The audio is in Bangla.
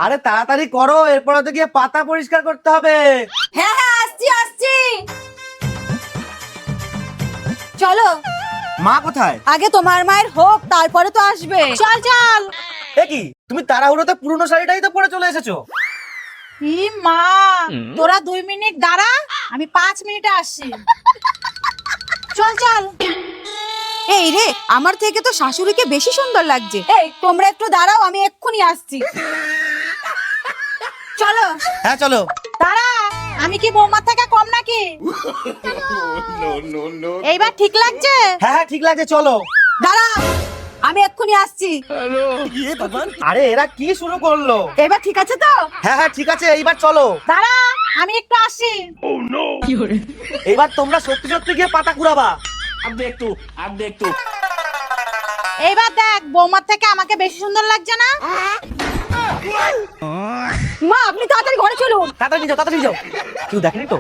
আরে তাড়াতাড়ি করো, এরপরে তো গিয়ে পাতা পরিষ্কার করতে হবে। হ্যাঁ হ্যাঁ, আসছি আসছি। চলো, মা কোথায়? আগে তোমার মায়ের হোক, তারপরে তো আসবে। চল চল। এ কি, তুমি তাড়াহুড়োতে পুরনো শাড়িটাই তো পরে চলে এসেছো। ই মা, তোরা 2 মিনিট দাঁড়া, আমি 5 মিনিটে আসছি। চল চল। এই রে, আমার থেকে তো শাশুড়িকে বেশি সুন্দর লাগছে। এই তোমরা একটু দাঁড়াও, আমি এক্ষুনি আসছি। চলো। হ্যাঁ চলো। দাঁড়া, আমি কি বৌমার থেকে কম নাকি? এইবার ঠিক লাগছে? হ্যাঁ হ্যাঁ ঠিক লাগছে, চলো। দাঁড়া, আমি এক্ষুনি আসছি। আরে এরা কি শুরু করলো? এবার ঠিক আছে তো? হ্যাঁ হ্যাঁ ঠিক আছে, এইবার চলো। দাঁড়া, আমি একটু আসছি। এইবার তোমরা সত্যি সত্যি গিয়ে পাতা কুড়াবা। এইবার দেখ, বৌমার থেকে আমাকে বেশি সুন্দর লাগছে না? মা, আপনি তাড়াতাড়ি ঘরে চলুন। তাড়াতাড়ি যাও, তাড়াতাড়ি যাও। কেউ দেখেনি তো?